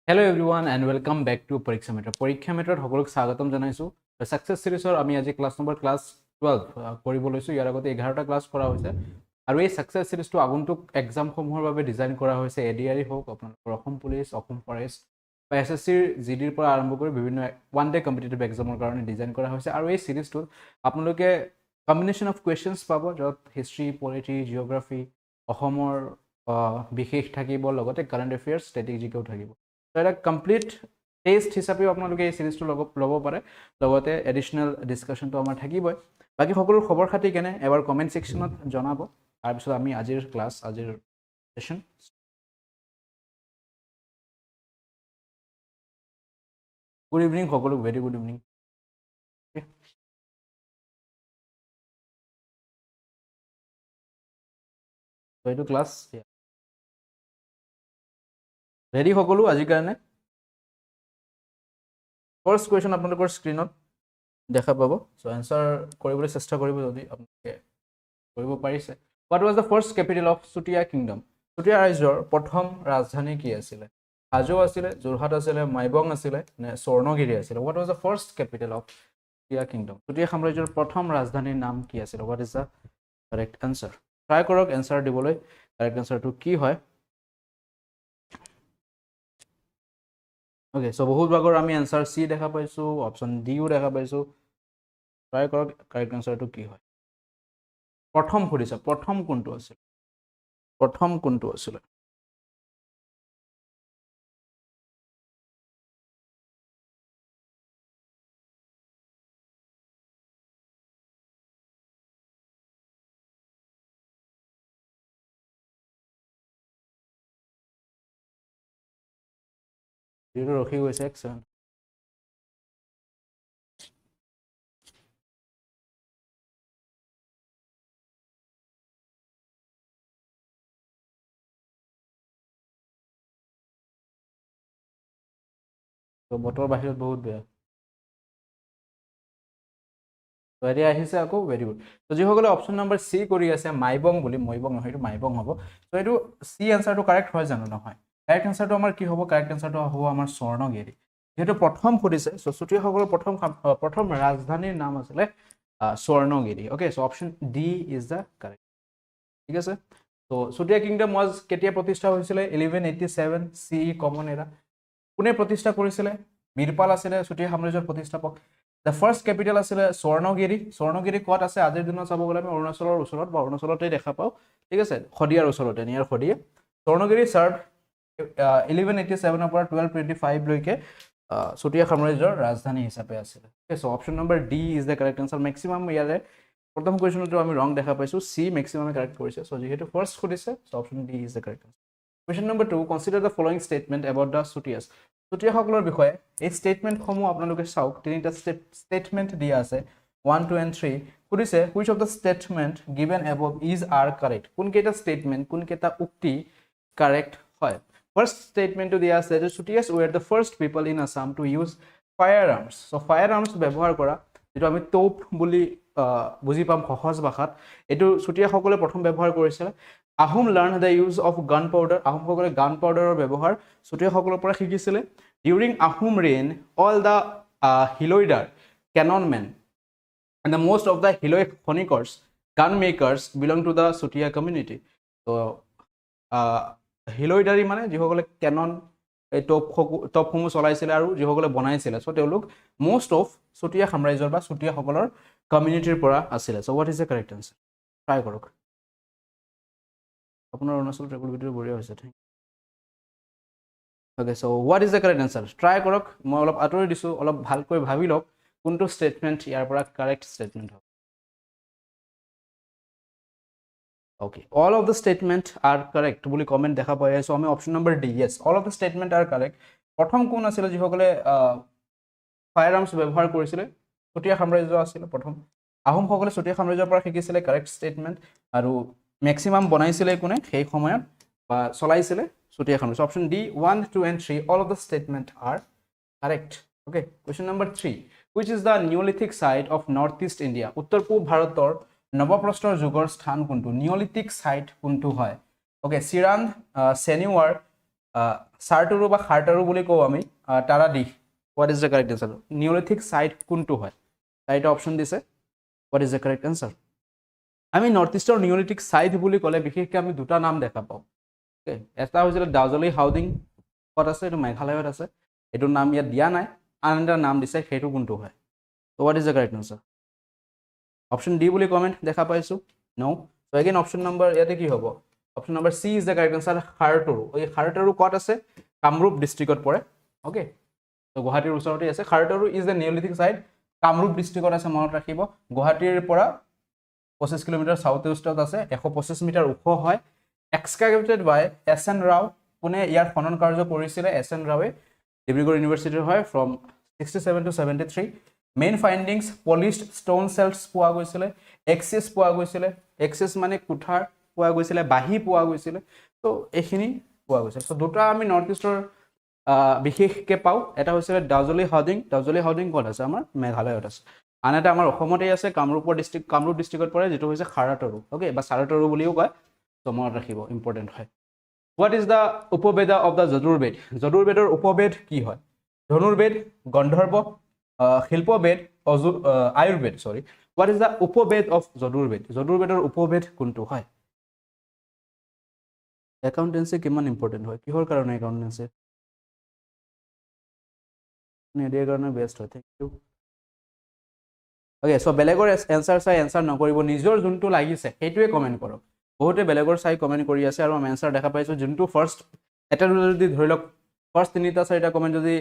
Hello everyone and welcome back to Pariksha Mitra. Pariksha Mitra hokolok swagatam janaisu. Success series or ami aji class number class 12 koribo loisu. Iar agote 11 ta class kora hoise. Aru ei success series to aguntuk exam homohor babe design kora hoise. ADRE hok apnalokor Assam Police, Assam Forest বা SSC GD পৰা আৰম্ভ কৰি বিভিন্ন one day competitive এক্সামৰ কাৰণে design কৰা হৈছে আৰু এই সিৰিজটো আপোনালোকে কম্বিনেশন অফ কোৱেশ্চনছ পাব যত হিষ্ট্ৰি পলিটি জিওগ্ৰাফি অসমৰ বিশেষ থাকিব লগতে কাৰেন্ট এফেয়াৰ্স ষ্ট্ৰেটেজিকও থাকিব এটা কমপ্লিট টেস্ট হিচাপে আপোনালোকে এই সিৰিজটো ল'ব পাৰে লগতে এডিশনাল ডিসকাশনটো আমাৰ থাকিবই বাকি সকলো খবৰ খাতি কেনে এবাৰ কমেন্ট সেকশনত জনাব তাৰ পিছত আমি আজিৰ ক্লাস আজিৰ session Good evening, Hokolu. Very good evening. Okay. So, to class. Yeah. Ready, Hokolu? Aji karne. First question, apnalokor screen on. Dekha pabo. So, answer koribole chesta koribo jodi apnaloke koribo parise. What was the first capital of Chutiya Kingdom? Chutiya Rajyor prothom rajdhani ki asile? Hajo asile, Jorhat asile, Maibong asile, ne Swarnagiri asile. What was the first capital of Chutiya Kingdom? Chutiya Samrajyor prothom rajdhani naam ki asile? What is the correct answer? Try korok answer diboloi. Correct answer to ki hoy? Okay, so bahut bagor ami answer C dekha paisu, option D u dekha paisu. Try korok correct answer to ki hoy? Prothom khudisa, prothom kuntu asile? Prothom kuntu asile? Rokhi goise excellent. So botor bahirot bahut beya. So area ahise ako very good. So ji hokole option number C kori ase Maibong boli Moibong nohoy to Maibong hobo. So etu C answer to correct hoy jano nohoy. Correct answer to amar ki hobo? Correct answer to hobo amar Swarnagiri. যেহেতু প্রথম খুদিছে so Chutia সকলৰ প্ৰথম ৰাজধানীৰ নাম আছিল Swarnagiri okay so option D is the correct ঠিক আছে so Chutia kingdom ওয়াজ কেতিয়া প্ৰতিষ্ঠা হৈছিল 1187 CE কমন এৰা কোনে প্ৰতিষ্ঠা কৰিছিল বীৰপাল আছিল চুটিয়া সাম্ৰাজ্যৰ প্ৰতিষ্ঠাপক The first capital আছিল স্বৰ্ণগিৰি কত আছে আজিৰ দিনত চাব গলে আমি অৰুণাচলৰ ওচৰত বা অৰুণাচলতে দেখা পাও ঠিক আছে খদিয়াৰ ওচৰতে নিয়াৰ খদিয়া স্বৰ্ণগিৰি সাৰ্ভ 1187 ৰ পৰা 1225 লৈকে Chutiya Samrajyor rajdhani hisabe asile okay so option number D is the correct answer maximum yare prothom question to ami wrong dekha paisu C maximum correct korise so jehetu first khudise so option D is the correct answer question number 2 consider the following statement about the Chutiyas Chutiya hokolor bikhoye ei statement khomu apnaloke sauk tinita statement dia ase 1 2 and 3 khudise which of the statement given above is are correct kun keta statement kun keta ukti correct hoy First statement to the as that Chutiyas were the first people in Assam to use firearms. So firearms ব্যবহাৰ কৰা যেটো আমি তোপ বুলি বুজি পাম সহজ ভাষাত এটো Chutiya সকলে প্ৰথম ব্যৱহাৰ কৰিছিল Ahom learned the use of gunpowder Ahom সকলে gunpowder ব্যৱহাৰ Chutiya সকলৰ পৰা শিকিছিল During Ahom reign all the Hiloidar cannonmen and the most of the Hiloid chroniclers gun makers belong to the Chutiya community. So হিলোইডাৰি মানে যিসকলে Canon এই টপসমূহ চলাইছিল আৰু যিসকলে বনাইছিল সো তেওঁলোক মোস্ট অফ চুটিয়া সাম্ৰাজ্যৰ বা চুটিয়া সকলৰ কমিউনিটিৰ পৰা আছিল so what is the correct answer try কৰক আপোনাৰ অৰুণাচল ট্ৰেভেল ভিডিও বঢ়িয়া হৈছে ঠিক okay so what is the correct answer try কৰক মই অলপ আতৰি দিছো অলপ ভালকৈ ভাবি লওক কোনটো স্টেটমেন্ট ইয়াৰ পৰা কারেক্ট স্টেটমেন্ট হ'ব Okay, all of the statement are correct. Buli comment dekha pai so ame option number D. Yes, all of the statement are correct. Prothom kon asile ji hokole firearms ব্যবহার কৰিছিল Chutiya সাম্ৰাজ্য আছিল প্ৰথম আহোম সকলে Chutiya সাম্ৰাজ্যৰ পৰা শিকিছিল correct statement আৰু maximum বনাইছিল কোনে সেই সময়ত বা চলাইছিল Chutiya সাম্ৰাজ্য option D 1 2 and 3 all of the statement are correct. Okay, question number 3 which is the Neolithic site of northeast India উত্তৰ পূব ভাৰতৰ নৱপ্ৰস্তৰ যুগৰ স্থান কোনটো নিওলিথিক সাইট কোনটো হয় ওকে সিৰান সেনিৱাৰ সাৰ্টৰু বা খাৰ্টাৰু বুলি কওঁ আমি তাৰা দিশ what is the correct answer neolithic site কোনটো হয় চাৰিটা অপশ্যন দিছে what is the correct answer আমি নৰ্থ ইষ্টৰ নিঅলিথিক সাইট বুলি ক'লে বিশেষকৈ আমি দুটা নাম দেখা পাওঁ অ'কে এটা হৈছিলে দাউজলি হাউডিং ক'ত আছে এইটো মেঘালয়ত আছে এইটোৰ নাম ইয়াত দিয়া নাই আন এটা নাম দিছে সেইটো কোনটো হয় ত' what is the correct answer option D বুলি কমেণ্ট দেখা পাইছোঁ ন চ' এগেইন অপশ্যন নম্বৰ ইয়াতে কি হ'ব option number C is the correct answer খাৰতৰু এই খাৰতৰু ক'ত আছে কামৰূপ ডিষ্ট্ৰিক্টত পৰে অ'কে ত' গুৱাহাটীৰ ওচৰতে আছে খাৰতৰু ইজ দ্য নিঅলিথিক সাইট কামৰূপ ডিষ্ট্ৰিক্টত আছে মনত ৰাখিব গুৱাহাটীৰ পৰা 25 কিলোমিটাৰ সাউথ ইষ্টত আছে 125 মিটাৰ ওখ হয় এক্সকাভেটেড বাই এছ এন ৰাও কোনে ইয়াৰ খনন কাৰ্য কৰিছিলে এছ এন ৰাৱে ডিব্ৰুগড় ইউনিভাৰ্চিটিৰ হয় from 67 to 73 main findings polished stone celts পোৱা গৈছিলে এক্সিছ পোৱা গৈছিলে এক্সিছ মানে কুঠাৰ পোৱা গৈছিলে বাঁহী পোৱা গৈছিলে ত' এইখিনি পোৱা গৈছে চ' দুটা আমি নৰ্থ ইষ্টৰ বিশেষকৈ পাওঁ এটা হৈছিলে দাউজলি হাউডিং ক'ত আছে আমাৰ মেঘালয়ত আছে আন এটা আমাৰ অসমতেই আছে কামৰূপ ডিষ্ট্ৰিক্টত পৰে যিটো হৈছে খাৰাতৰু অ'কে বা চাৰাতৰু বুলিও কয় ত' মনত ৰাখিব ইম্পৰ্টেণ্ট হয় what is the Upaveda of the যদুৰ্বেদৰ উপবেদ কি হয় Dhanurveda Gandharva Shilpaveda Ayurveda sorry what is the Upaveda of যদুৰ্বেদৰ উপবেদ কোনটো হয় একাউণ্টেঞ্চি কিমান ইম্পৰ্টেণ্ট হয় কিহৰ কাৰণে একাউণ্টেঞ্চি এডিয়াৰ কাৰণে বেষ্ট হয় থেংক ইউ অ'কে চ' বেলেগৰ এনচাৰ চাই এনচাৰ নকৰিব নিজৰ যোনটো লাগিছে সেইটোৱে কমেণ্ট কৰক বহুতে বেলেগৰ চাই কমেণ্ট কৰি আছে আৰু আমি এনচাৰ দেখা পাইছোঁ যোনটো ফাৰ্ষ্ট এটা যদি ধৰি লওক ফাৰ্ষ্ট 3-4টা কমেণ্ট যদি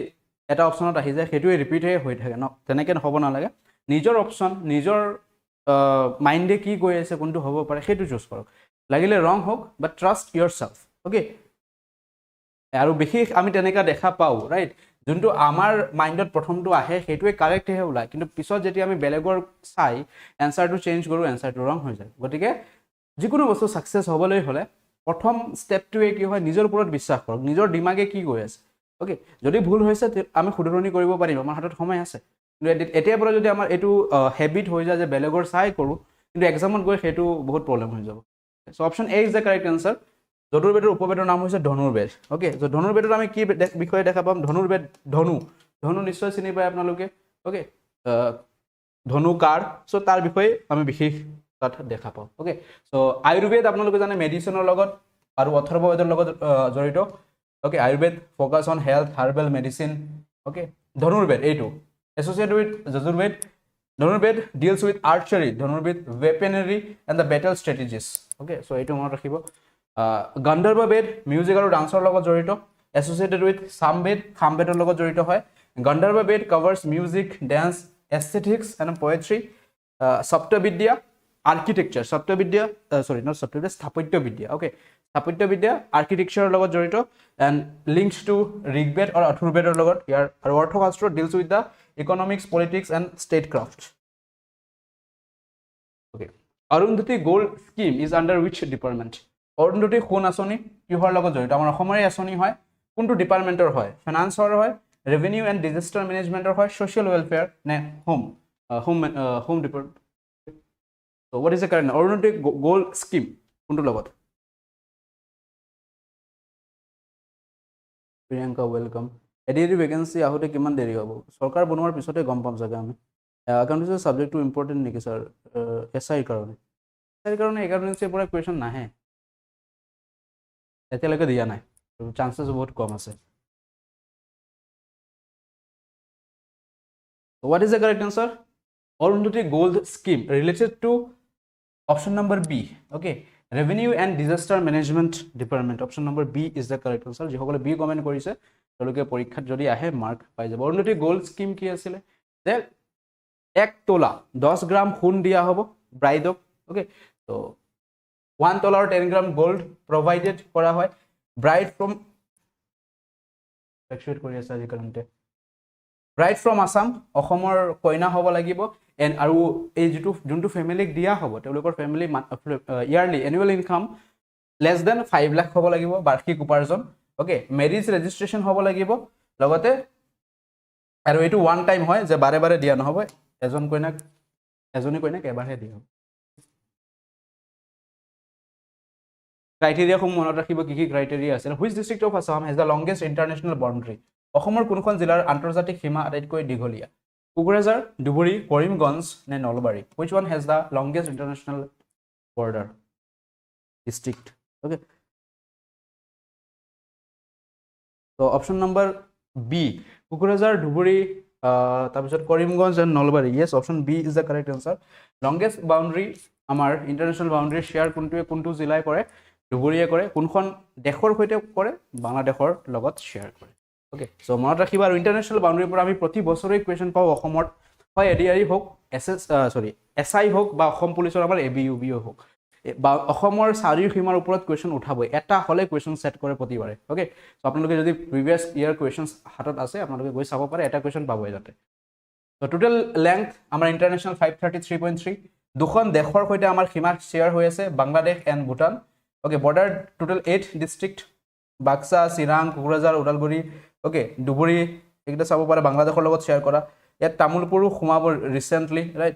এটা অপশ্যনত আহি যায় সেইটোৱে ৰিপিটে হৈ থাকে ন তেনেকৈ হ'ব নালাগে নিজৰ অপশ্যন নিজৰ মাইণ্ডে কি কৈ আছে কোনটো হ'ব পাৰে সেইটো চুজ কৰক লাগিলে ৰং হওক বাট ট্ৰাষ্ট ইয়ৰ চেল্ফ অ'কে আৰু বিশেষ আমি তেনেকৈ দেখা পাওঁ ৰাইট যোনটো আমাৰ মাইণ্ডত প্ৰথমটো আহে সেইটোৱে কাৰেক্টহে ওলায় কিন্তু পিছত যেতিয়া আমি বেলেগৰ চাই এনচাৰটো চেঞ্জ কৰোঁ এনচাৰটো ৰং হৈ যায় গতিকে যিকোনো বস্তু ছাকচেছ হ'বলৈ হ'লে প্ৰথম ষ্টেপটোৱে কি হয় নিজৰ ওপৰত বিশ্বাস কৰক নিজৰ দিমাগে কি কৈ আছে অ'কে যদি ভুল হৈছে আমি শুধৰণি কৰিব পাৰিম আমাৰ হাতত সময় আছে কিন্তু এতিয়াৰ পৰা যদি আমাৰ এইটো হেবিট হৈ যায় যে বেলেগৰ চাই কৰোঁ কিন্তু এক্সামত গৈ সেইটো বহুত প্ৰব্লেম হৈ যাব so' option A is the correct answer যদুৰ্বেদৰ উপবেদৰ নাম হৈছে ধনুৰ্বেদ অ'কে চ' ধনুৰ্বেদত আমি কি বিষয়ে দেখা পাম ধনুৰ্বেদ ধনু নিশ্চয় চিনি পায় আপোনালোকে অ'কে ধনু কাৰ চ' তাৰ বিষয়ে আমি বিশেষ তাত দেখা পাওঁ অ'কে চ' আয়ুৰ্বেদ আপোনালোকে জানে মেডিচিনৰ লগত আৰু অথৰ্ববেদৰ লগত জড়িত okay Ayurveda focus on health herbal medicine okay Dhanurveda এইটো associated with Yajurveda Dhanurveda deals with archery Dhanurveda weaponry and the battle strategies okay so' এইটো মনত ৰাখিব গন্ধৰ্ববেদ মিউজিক আৰু ডান্সৰ লগত জড়িত এছ'চিয়েটেড উইথ সামবেদৰ লগত জড়িত হয় Gandharvaveda covers music dance aesthetics and poetry সপ্তবিদ্যা আৰ্কিটেকচাৰ স্থাপত্যবিদ্যা অ'কে স্থাপত্যবিদ্যা আৰ্কিটেকচাৰৰ লগত জড়িত এণ্ড লিংকড টু ঋগবেদ আৰু অথৰ্ববেদৰ লগত ইয়াৰ আৰু Arthashastra deals with the economics politics and statecraft okay Arundhati gold scheme is under which department Arundhati সোণ আঁচনি কিহৰ লগত জড়িত আমাৰ অসমৰে আঁচনি হয় কোনটো ডিপাৰ্টমেণ্টৰ হয় ফাইনান্সৰ হয় ৰেভিনিউ এণ্ড ডিজাষ্টাৰ মেনেজমেণ্টৰ হয় ছ'চিয়েল ৱেলফেয়াৰ নে home department so' what is the correct Arundhati gold scheme কোনটোৰ লগত প্ৰিয়ংকা ৱেলকাম ADRE ভেকেঞ্চি আহোঁতে কিমান দেৰি হ'ব চৰকাৰ বনোৱাৰ পিছতে গম পাম চাগে আমি একাউণ্টেঞ্চি ছাবজেক্টটো ইম্পৰ্টেণ্ট নেকি ছাৰ SIৰ কাৰণে একাউণ্টেঞ্চিৰ পৰা কুৱেশ্যন নাহে এতিয়ালৈকে দিয়া নাই চান্সেছ বহুত কম আছে what is the correct answer Arundhati gold scheme related to option number B okay revenue and disaster management department option number B is the correct answer যিসকলে বি কমেণ্ট কৰিছে তেওঁলোকে পৰীক্ষাত যদি আহে মাৰ্ক পাই যাব অৰুন্ধতী গ'ল্ড স্কিম কি আছিলে যে 1 তোলা 10 গ্ৰাম সোণ দিয়া হ'ব ব্ৰাইডক অ'কে ত' 1 তোলাৰ 10 গ্ৰাম গ'ল্ড প্ৰভাইডেড কৰা হয় ব্ৰাইড ফ্ৰম ফ্লেকচুৱেট কৰি আছে আজিকালি ব্ৰাইড ফ্ৰম আছাম অসমৰ কইনা হ'ব লাগিব এণ্ড আৰু এই যোনটো ফেমিলিক দিয়া হ'ব তেওঁলোকৰ family yearly annual income less than 5 lakh হ'ব লাগিব বাৰ্ষিক উপাৰ্জন অ'কে মেৰিজ ৰেজিষ্ট্ৰেশ্যন হ'ব লাগিব লগতে আৰু এইটো ওৱান টাইম হয় যে বাৰে বাৰে দিয়া নহ'ব এজনী কইনাক এবাৰহে দিয়া হ'ব ক্ৰাইটেৰিয়াসমূহ মনত ৰাখিব কি ক্ৰাইটেৰিয়া আছে which district of Assam has the longest international boundary অসমৰ কোনখন জিলাৰ আন্তৰ্জাতিক সীমা আটাইতকৈ দীঘলীয়া কোকৰাঝাৰ ধুবুৰী কৰিমগঞ্জ নে Nalbari which one has the longest international border district okay তো option number B Kokrajhar Dhubri তাৰপিছত Karimganj and Nalbari yes option B is the correct answer longest boundary আমাৰ ইণ্টাৰনেশ্যনেল বাউণ্ডাৰী শ্বেয়াৰ কোনটো জিলাই কৰে ধুবুৰীয়ে কৰে কোনখন দেশৰ সৈতে কৰে বাংলাদেশৰ লগত শ্বেয়াৰ কৰে অ'কে চ' মনত ৰাখিবা আৰু ইণ্টাৰনেশ্যনেল বাউণ্ডাৰীৰ পৰা আমি প্ৰতি বছৰেই কুৱেশ্যন পাওঁ অসমত হয় ADRE হওক SI হওক বা অসম পুলিচৰ আমাৰ ABUB হওক বা অসমৰ চাৰিও সীমাৰ ওপৰত কুৱেশ্যন উঠাবই এটা হ'লে কুৱেশ্যন ছেট কৰে প্ৰতিবাৰে অ'কে চ' আপোনালোকে যদি প্ৰিভিয়াছ ইয়াৰ কুৱেশ্যনছ হাতত আছে আপোনালোকে গৈ চাব পাৰে এটা কুৱেশ্যন পাবই যাতে চ' টোটেল লেংথ আমাৰ ইণ্টাৰনেশ্যনেল 533.3 দুখন দেশৰ সৈতে আমাৰ সীমা শ্বেয়াৰ হৈ আছে Bangladesh and Bhutan okay border total 8 district Baksa Chirang Kokrajhar Udalguri okay Dhubri এইকেইটা চাব পাৰে বাংলাদেশৰ লগত শ্বেয়াৰ কৰা ইয়াত তামোলপুৰো সোমাব ৰিচেণ্টলি ৰাইট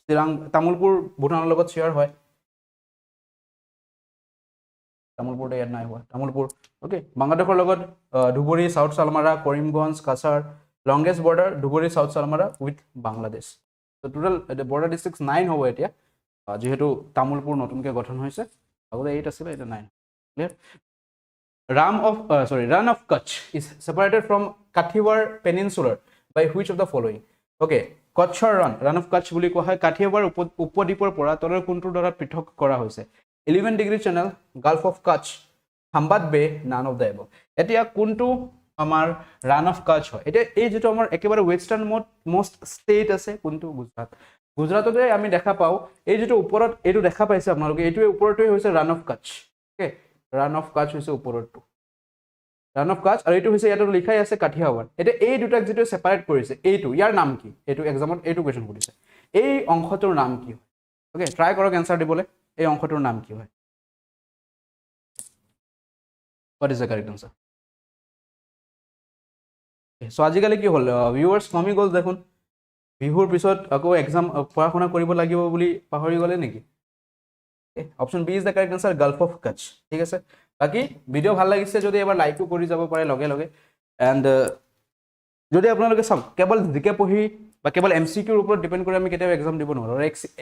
চিৰাং তামোলপুৰ ভূটানৰ লগত শ্বেয়াৰ হয় তামোলপুৰতে ইয়াত নাই হোৱা তামোলপুৰ অ'কে বাংলাদেশৰ লগত Dhubri south Salmara Karimganj Cachar longest border Dhubri south Salmara with Bangladesh ত' টোটেল বৰ্ডাৰ ডিষ্ট্ৰিক্ট 9 হ'ব এতিয়া যিহেতু তামোলপুৰ নতুনকৈ গঠন হৈছে আগতে 8 আছিলে এতিয়া 9 clear Run of Kutch is separated from Kathiawar Peninsula by which of the following? Okay, Kutchৰ Run of Kutch বুলি কোৱা হয় কাঠিয়াৱাৰ উপদ্বীপৰ পৰা তলৰ কোনটোৰ দ্বাৰা পৃথক কৰা হৈছে 11 degree channel gulf of Kutch হাম্বাত bay none of the above এতিয়া কোনটো আমাৰ ৰান অফ কাটছ হয় এতিয়া এই যেটো আমাৰ একেবাৰে ৱেষ্টাৰ্ণ মোষ্ট ষ্টেট আছে কোনটো গুজৰাটতে আমি দেখা পাওঁ এই যেটো ওপৰত এইটো দেখা পাইছে আপোনালোকে এইটোৱে ওপৰটোৱে হৈছে Rann of Kutch okay Rann of Kutch হৈছে ওপৰটো ৰান অফ কাটছ আৰু এইটো হৈছে ইয়াত লিখাই আছে কাঠিয়াৱাৰ এটা এই দুটাক যেটো সেপাৰেট কৰিছে এইটো ইয়াৰ নাম কি এইটো এক্সামত এইটো কোৱেশ্চন সুধিছে এই অংশটোৰ নাম কি হয় ওকে ট্ৰাই কৰক এনসাৰ দিবলৈ এই অংশটোৰ নাম কি হয় what is the correct answer so আজিকালি কি হল ভিউয়াৰ্স কমি গল দেখোন বিহুৰ পিছত আকৌ এক্সাম পঢ়া-শুনা কৰিব লাগিব বুলি পাহৰি গলে নেকি option B is the correct answer gulf of Kutch ঠিক আছে বাকি ভিডিও ভাল লাগিছে যদি এবাৰ লাইকও কৰি যাব পাৰে লগে লগে এন্ড যদি আপোনালোকে সব কেৱল জিকে পঢ়ি বা কেৱল এমসিকিউৰ ওপৰত ডিপেন্ড কৰি আমি কেতিয়াও এক্সাম দিব নোৱাৰো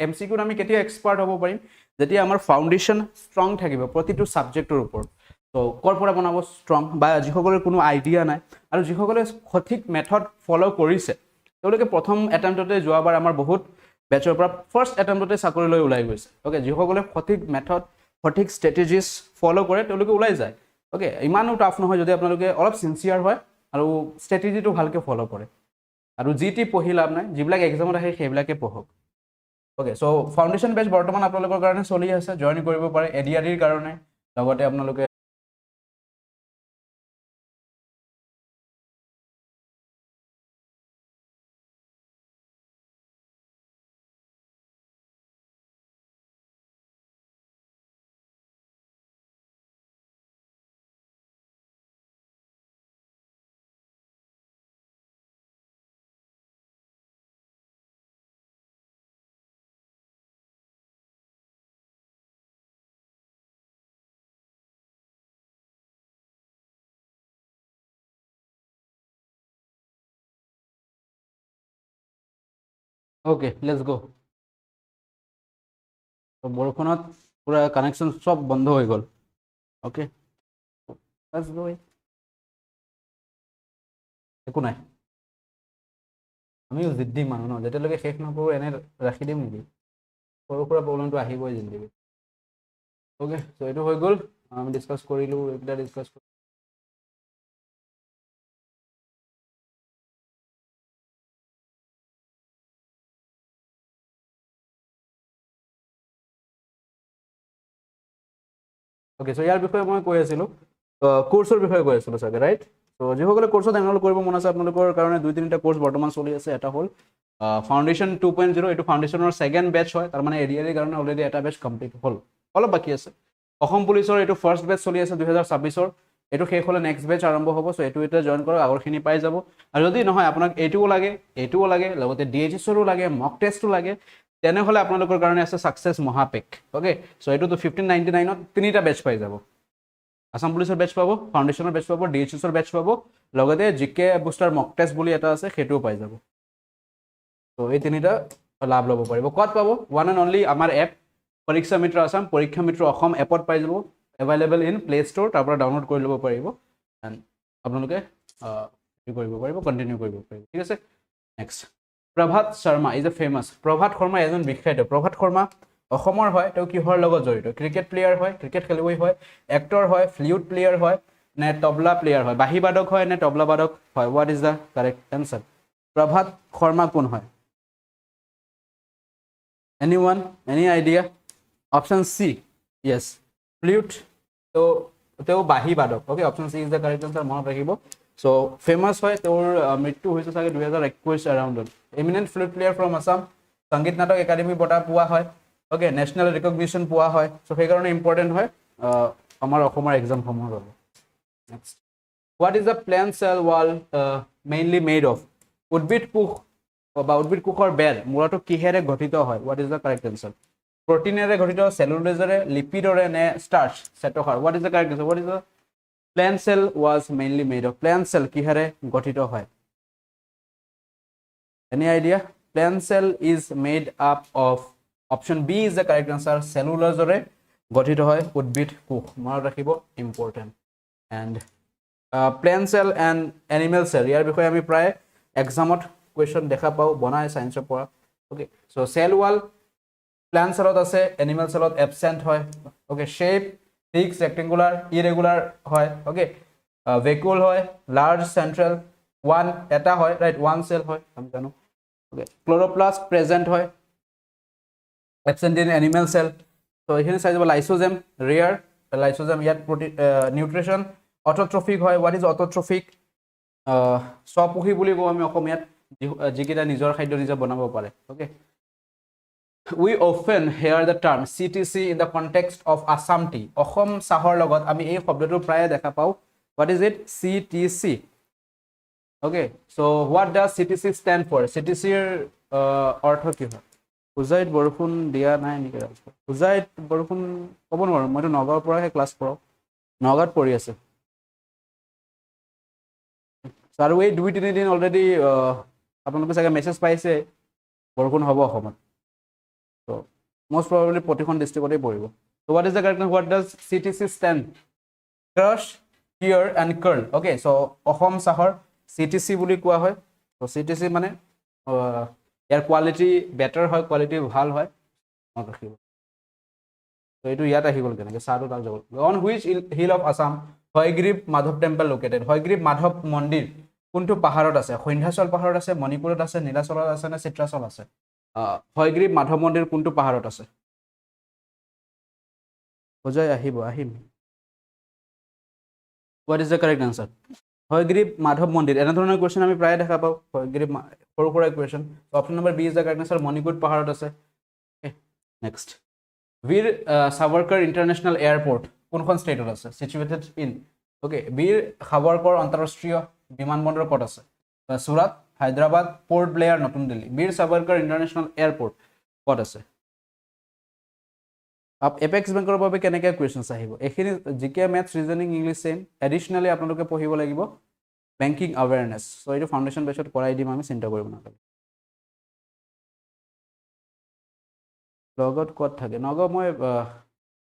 এমসিকিউৰ আমি কেতিয়া এক্সপাৰ্ট হ'ব পাৰিম যেতিয়া আমাৰ ফাউন্ডেশন ষ্ট্ৰং থাকিব প্ৰতিটো সাবজেক্টৰ ওপৰত তো কৰ পৰা বনাব ষ্ট্ৰং বা যিসকলৰ কোনো আইডিয়া নাই আৰু যিসকলে সঠিক মেথড ফলো কৰিছে তেওঁলোকে প্ৰথম এটেম্পটতে যোৱাবাৰ আমাৰ বহুত বেচৰ পৰা ফাৰ্স্ট এটেম্পটতে চাকৰি লৈ ওলাই গৈছে ওকে যিসকলে সঠিক মেথড সঠিক ষ্ট্ৰেটেজিজ ফলো কৰে তেওঁলোকে ওলাই যায় ওকে ইমানো টাফ নহয় যদি আপোনালোকে অলপ সিনসিয়াৰ হয় আৰু ষ্ট্ৰেটেজিটো ভালকে ফলো কৰে আৰু জিটি পঢ়ি লাভ নাই যিবিলাক এক্সামত আহে সেইবিলাকে পঢ়ক ওকে সো ফাউন্ডেশন বেচ বৰ্তমান আপোনালোকৰ কাৰণে চলি আছে জয়েন কৰিব পাৰে এডিআৰইৰ কাৰণে লগতে আপোনালোকে ওকে লেটস গো তো বৰখনত পুৰা কানেকশন সব বন্ধ হৈ গল ওকে লেটস গো একো নাই আমিও জিদ্দি মানুহ ন যেতিয়ালৈকে শেষ নকৰো এনে ৰাখি দিম নেকি সৰু সুৰা প্ৰব্লেমটো আহিবই জিন্দিগি ওকে সো এইটো হৈ গল আমি ডিসকাস কৰিলো এটা ডিসকাস ওকে সো ইয়াৰ বিষয়ে মই কৈ আছিলো কোৰ্সৰ বিষয়ে কৈ আছিলো সবে ৰাইট সো যিসকলে কোৰ্সত এনৰোল কৰিব মন আছে আপোনালোকৰ কাৰণে দুই তিনিটা কোৰ্স বৰ্তমান চলি আছে এটা হ'ল ফাউন্ডেশন 2.0 এটো ফাউন্ডেশনৰ সেকেন্ড বেচ হয় তাৰ মানে এডিআৰইৰ কাৰণে অলৰেডি এটা বেচ কমপ্লিট হ'ল অলপ বাকি আছে অসম পুলিচৰ এটো ফাৰ্স্ট বেচ চলি আছে 2026ৰ এটো শেষ হলে নেক্সট বেচ আৰম্ভ হ'ব সো এটো এটা জয়েন কৰক আগৰখিনি পাই যাব আৰু যদি নহয় আপোনাক এটোও লাগে লগতে ডিএইচএছৰো লাগে মক টেষ্টও লাগে তেনেহ'লে আপোনালোকৰ কাৰণে আছে সাকসেছ মহাপেক ওকে সো এটোতো 1599 ত তিনিটা বেচ পাই যাব আসাম পুলিচৰ বেচ পাব ফাউণ্ডেশ্যনৰ বেচ পাব ডিএইচএছৰ বেচ পাব লগতে জিকে বুষ্টাৰ মক টেষ্ট বুলি এটা আছে সেইটোও পাই যাব তো এই তিনিটা লাভ ল'ব পাৰিব ক'ত পাব ওৱান এণ্ড অনলি আমাৰ এপ পৰীক্ষা মিত্ৰ আসাম পৰীক্ষা মিত্ৰ অসম এপত পাই যাব এভেইলেবল ইন প্লে ষ্ট'ৰ তাৰ পৰা ডাউনলোড কৰি ল'ব পাৰিব এণ্ড আপোনালোকে কি কৰিব পাৰিব কণ্টিনিউ কৰিব পাৰিব ঠিক আছে next Prabhat Sharma is a famous Prabhat Sharma এজন বিখ্যাত প্ৰভাত শৰ্মা অসমৰ হয় তেওঁ কিহৰ লগত জড়িত ক্ৰিকেট প্লেয়াৰ হয় ক্ৰিকেট খেলুৱৈ হয় এক্টৰ হয় ফ্লুট প্লেয়াৰ হয় নে তবলা প্লেয়াৰ হয় বাঁহী বাদক হয় নে তবলা বাদক হয় what is the correct answer Prabhat Sharma কোন হয় anyone any idea option C yes flute তো তেওঁ বাঁহী বাদক okay option C is the correct answer মনত ৰাখিব সো ফেমাছ হয় তেওঁৰ মৃত্যু হৈছে চাগে 2021 এৰাউণ্ডত এমিনেণ্ট ফ্লুট প্লেয়াৰ ফ্ৰম আসাম সংগীত নাটক একাডেমি বঁটা পোৱা হয় ওকে নেশ্যনেল ৰিকগনিশ্যন পোৱা হয় সো সেইকাৰণে ইম্পৰ্টেণ্ট হয় আমাৰ অসমৰ এক্সামসমূহৰ বাবে next what is the plant cell wall mainly made of উদ্ভিদ কোষ বা উদ্ভিদ কোষৰ বেৰ মূলতঃ কিহেৰে গঠিত হয় what is the correct answer প্ৰটিনেৰে গঠিত চেলুলোজেৰে লিপিডৰে নে ষ্টাৰ্চ চেটহাৰ what is the correct answer what is the plant cell was mainly made of plant cell কিহেৰে গঠিত হয় any idea plant cell is made up of option B is the correct answer চেলুলোজৰে গঠিত হয় উদ্ভিদ কোষ মনত ৰাখিব important and plant cell and animal cell ইয়াৰ বিষয়ে আমি প্ৰায় এক্সামত কুৱেশ্যন দেখা পাওঁ বনাই ছায়েন্সৰ পৰা ওকে চ' চেল ৱাল প্লেন চেলত আছে এনিমেল চেলত এবচেণ্ট হয় okay shape fix rectangular irregular হয় ওকে ভেকুল হয় লাৰ্জ চেণ্ট্ৰেল ওৱান এটা হয় ৰাইট ওৱান চেল হয় আমি জানো ওকে ক্ল'ৰ'প্লাষ্ট প্ৰেজেণ্ট হয় এবচেণ্ট ইন এনিমেল চেল তো এইখিনি চাই যাব লাইচোজেম ৰেয়াৰ লাইচোজেম ইয়াত নিউট্ৰিশ্যন অট'ট্ৰফিক হয় হোৱাট ইজ অট'ট্ৰফিক স্বপোষী বুলি কওঁ আমি অসমীয়াত যিকেইটা নিজৰ খাদ্য নিজে বনাব পাৰে okay we often hear the term CTC in the context of Assam tea Assam চাহৰ লগত আমি এই শব্দটো প্ৰায়ে দেখা পাওঁ what is it CTC okay so' what does CTC stand for CTCৰ অৰ্থ কি হয় পূজাইত বৰষুণ দিয়া নাই নেকি পূজাইত বৰষুণ ক'ব নোৱাৰোঁ মইতো নগাঁৱৰ পৰাহে ক্লাছ কৰোঁ নগাঁৱত পঢ়ি আছে আৰু এই 2-3 দিন অলৰেডি আপোনালোকে চাগে মেছেজ পাইছে বৰষুণ হ'ব অসমত ত' মষ্ট প্ৰবেবলি প্ৰতিখন ডিষ্ট্ৰিক্টতেই পৰিব ত' what is the correct what does CTC stand crush tear and curl okay so' Assam চাহৰ CTC বুলি কোৱা হয় ত' CTC মানে ইয়াৰ কোৱালিটি বেটাৰ হয় কোৱালিটি ভাল হয় মনত ৰাখিব ত' এইটো ইয়াত আহি গ'ল কেনেকৈ চাহটো তাত যাব on which hill of Assam Hayagriva Madhav temple located Hayagriva Madhav মন্দিৰ কোনটো পাহাৰত আছে সন্ধ্যাচল পাহাৰত আছে মণিপুৰত আছে নীলাচলত আছে নে চিত্ৰাচল আছে হয়গ্ৰীৱ মাধৱ মন্দিৰ কোনটো পাহাৰত আছে বুজাই আহিম what is the correct answer Hayagriva Madhav মন্দিৰ এনেধৰণৰ কুৱেশ্যন আমি প্ৰায়ে দেখা পাওঁ হয়গ্ৰীৱ সৰু সুৰা question option number B is the correct answer Manipur পাহাৰত আছে next Veer Savarkar international airport কোনখন ষ্টেটত আছে situated in okay Veer Savarkar আন্তঃৰাষ্ট্ৰীয় বিমানবন্দৰ ক'ত আছে চুৰাট হায়দৰাবাদ পৰ্ট ব্লেয়াৰ নতুন দিল্লী বীৰ সাৱৰকাৰ ইণ্টাৰনেশ্যনেল এয়াৰপৰ্ট ক'ত আছে এপেক্স বেংকৰ বাবে কেনেকৈ কুৱেশ্যনছ আহিব এইখিনি জিকে মেথছ ৰিজনিং ইংলিছ ছেইম এডিশ্যনেলি আপোনালোকে পঢ়িব লাগিব বেংকিং আৱেৰনেছ চ' এইটো ফাউণ্ডেশ্যন বেছত কৰাই দিম আমি চিন্তা কৰিব নালাগে লগত ক'ত থাকে নগাঁও মই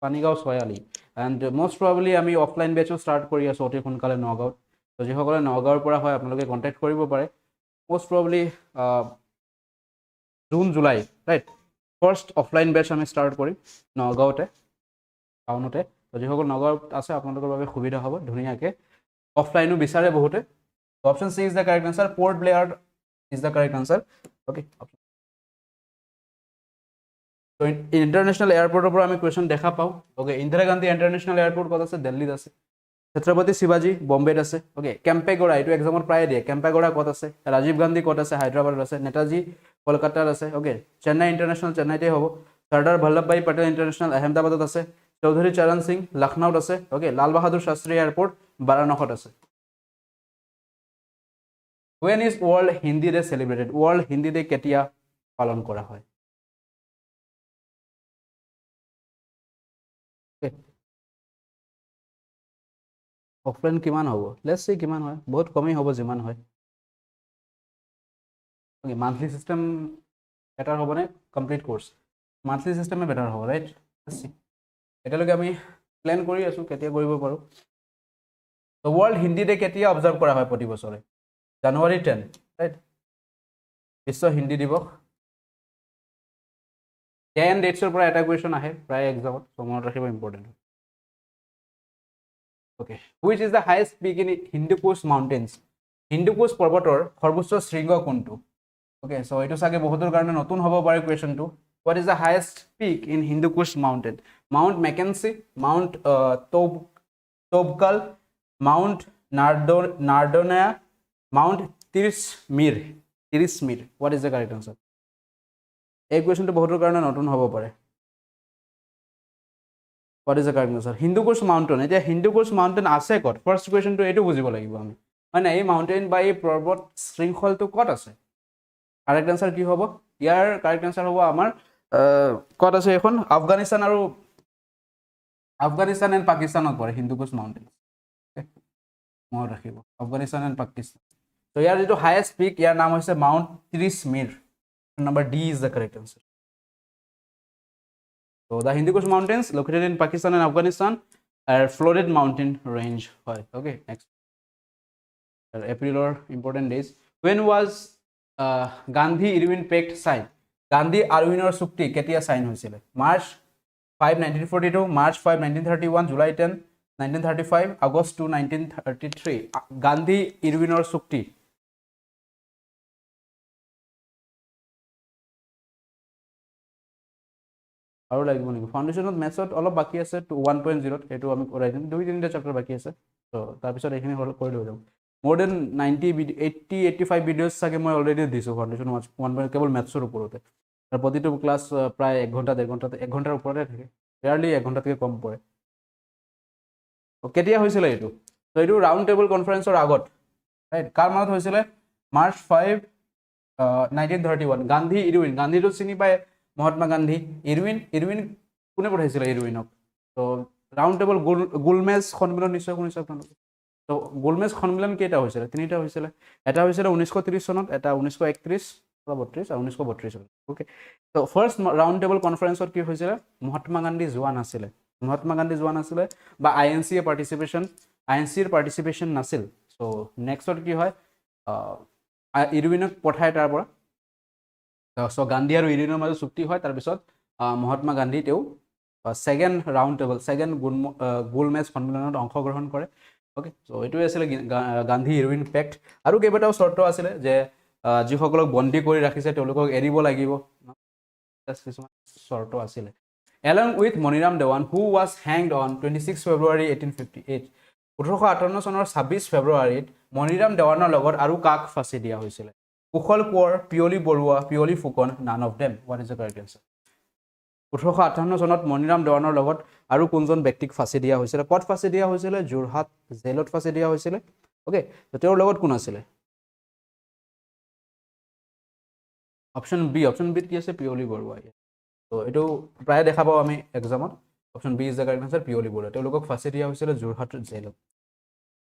পানীগাঁও ছয়ালি এণ্ড মষ্ট প্ৰবেবলি আমি অফলাইন বেচো ষ্টাৰ্ট কৰি আছোঁ অতি সোনকালে নগাঁৱত ত' যিসকলে নগাঁৱৰ পৰা হয় আপোনালোকে কণ্টেক্ট কৰিব পাৰে most probably June July right first offline batch আমি ষ্টাৰ্ট কৰিম নগাঁৱতে টাউনতে ত' যিসকল নগাঁৱত আছে আপোনালোকৰ বাবে সুবিধা হ'ব ধুনীয়াকৈ অফলাইনো বিচাৰে বহুতে option C is the correct answer Port Blair is the correct answer okay তো ইণ্টাৰনেশ্যনেল এয়াৰপৰ্টৰ পৰা আমি কুৱেশ্যন দেখা পাওঁ okay Indira Gandhi international airport ক'ত আছে দিল্লীত আছে ছত্ৰপতি শিৱাজী বম্বেত আছে অ'কে কেম্পেগৌড়া এইটো এক্সামত প্ৰায়ে দিয়ে কেম্পেগৌড়া ক'ত আছে ৰাজীৱ গান্ধী ক'ত আছে হায়দৰাবাদত আছে নেতাজী কলকাতাত আছে অ'কে চেন্নাই ইণ্টাৰনেশ্যনেল চেন্নাইতে হ'ব চৰ্দাৰ বল্লভভাই পেটেল ইণ্টাৰনেশ্যনেল আহমেদাবাদত আছে চৌধুৰী চৰণ সিং লক্ষ্ণৌত আছে অ'কে লাল বাহাদুৰ শাস্ত্ৰী এয়াৰপৰ্ট বাৰাণসীত আছে when is world Hindi day celebrated world Hindi day কেতিয়া পালন কৰা হয় Okay. Offline কিমান হ'ব? Let's see কিমান হয়। বহুত কমেই হ'ব যিমান হয়। Okay, monthly system better হ'ব নে complete course? Monthly system better হ'ব, right? Let's see. এতিয়ালৈকে আমি প্ল্যান কৰি আছো কেতিয়া কৰিব পাৰো। তো ওয়াৰ্ল্ড হিন্দি ডে কেতিয়া অবজাৰ্ভ কৰা হয় প্ৰতি বছৰে? জানুয়াৰি 10, ৰাইট? বিশ্ব হিন্দি দিবস। 10 ডেটসৰ পৰা এটা কুৱেশ্যন আহে প্ৰায় এক্সামত, সো মনত ৰাখিব important. Okay, which is the highest peak in Hindukush mountains? Hindukush পৰ্বতৰ সৰ্বোচ্চ শৃংগ কোনটো? ওকে, সো এইটো চাগে বহুতৰ কাৰণে নতুন হ'ব পাৰে কুৱেশ্যনটো। What is the highest peak in Hindukush mountain? Mount Mackenzie, mount Toubkal, mount Nardona, mount Tirichmir. What is the correct answer? এই কুৱেশ্যনটো বহুতৰ কাৰণে নতুন হ'ব পাৰে। What is the correct answer? Hindukush mountain. এতিয়া হিন্দুকুছ মাউণ্টেইন আছে ক'ত? ফাৰ্ষ্ট কুৱেশ্যনটো এইটো বুজিব লাগিব আমি, হয় নাই? এই মাউণ্টেইন বা এই পৰ্বত শৃংখলটো ক'ত আছে? কাৰেক্ট আনসাৰ কি হ'ব? ইয়াৰ কাৰেক্ট আনসাৰ হ'ব আমাৰ ক'ত আছে এখন? আফগানিস্তান এণ্ড পাকিস্তানত পৰে হিন্দুকুছ মাউণ্টেইন। মনত ৰাখিব, আফগানিস্তান এণ্ড পাকিস্তান। তো ইয়াৰ যিটো হাইয়েষ্ট পিক, ইয়াৰ নাম হৈছে mount তিৰিছমিৰ। Number D is the correct answer. So the Hindu Kush Mountains located in Pakistan and Afghanistan are flooded mountain range. Okay, next. April or important days. When was Gandhi Irwin Pact signed? Gandhi Irwin or Sukti ketia sign hoisile? March 5, 1942, March 5, 1931, July 10, 1935, August 2, 1933. Gandhi Irwin or Sukti. আৰু লাগিব নেকি? ফাউণ্ডেশ্যনত মেথছত অলপ বাকী আছে, 1.0 সেইটো আমি কৰাই দিম, 2-3টা চেপ্টাৰ বাকী আছে। তো তাৰপিছত এইখিনি কৰি লৈ যাম। মোৰ দেন 85 ভিডিঅ'জ চাগে মই অলৰেডি দিছোঁ ফাউণ্ডেশ্যন 1.0 কেৱল মেথছৰ ওপৰতে। আৰু প্ৰতিটো ক্লাছ প্ৰায় 1 ঘণ্টা 1.5 ঘণ্টাৰ ওপৰতে থাকে, ৰেয়াৰলি 1 ঘণ্টাতকৈ কম পৰে। কেতিয়া হৈছিলে এইটো? তো এইটো ৰাউণ্ড টেবল কনফাৰেন্সৰ আগত, ৰাইট? কাৰ মানত হৈছিলে? March 5, 1931। গান্ধী ইৰউইন, গান্ধীটো চিনি পায়, মহাত্মা গান্ধী। ইৰউইন কোনে পঠাইছিলে ইৰউইনক? তো ৰাউণ্ড টেবল গোলমেজ সন্মিলন নিশ্চয় শুনিছে আপোনালোকে। তো গোলমেজ সন্মিলন কেইটা হৈছিলে? 3টা হৈছিলে। এটা হৈছিলে 1930 চনত, এটা 1931, 32 আৰু 1932 চনত। ওকে, তো ফাৰ্ষ্ট ৰাউণ্ড টেবল কনফাৰেন্সত কি হৈছিলে? মহাত্মা গান্ধী যোৱা নাছিলে, বা INCৰ পাৰ্টিচিপেশ্যন নাছিল। চ' নেক্সটত কি হয়? ইৰউইনক পঠায় তাৰ পৰা। চ' গান্ধী আৰু ইৰউইনৰ মাজত চুক্তি হয়। তাৰপিছত মহাত্মা গান্ধী তেওঁ ছেকেণ্ড গোলমেজ সন্মিলনত অংশগ্ৰহণ কৰে। অ'কে, চ' এইটোৱে আছিলে গান্ধী ইৰউইন পেক্ট। আৰু কেইবাটাও চৰ্ত আছিলে যে যিসকলক বন্দী কৰি ৰাখিছে তেওঁলোকক এৰিব লাগিব, কিছুমান চৰ্ত আছিলে। Along with Maniram Dewan, who was hanged on 26 February 1858। 1858 চনৰ 26 ফেব্ৰুৱাৰীত মণিৰাম দেৱানৰ লগত আৰু কাক ফাঁচি দিয়া হৈছিলে? Kushal Konwar, Piyali Barua, Piyali Phukan, none of them. What is the correct answer? 1858 চনত মণিৰাম দেৱানৰ লগত আৰু কোনজন ব্যক্তিক ফাঁচি দিয়া হৈছিলে? ক'ত ফাঁচি দিয়া হৈছিলে? যোৰহাট জেলত ফাঁচি দিয়া হৈছিলে। অ'কে, তো তেওঁৰ লগত কোন আছিলে? অপশ্যন বিত কি আছে? পিয়লি বৰুৱা। তো এইটো প্ৰায় দেখা পাওঁ আমি এক্সামত। Option B is the correct answer, Piyali Barua. তেওঁলোকক ফাঁচি দিয়া হৈছিলে যোৰহাট জেলত।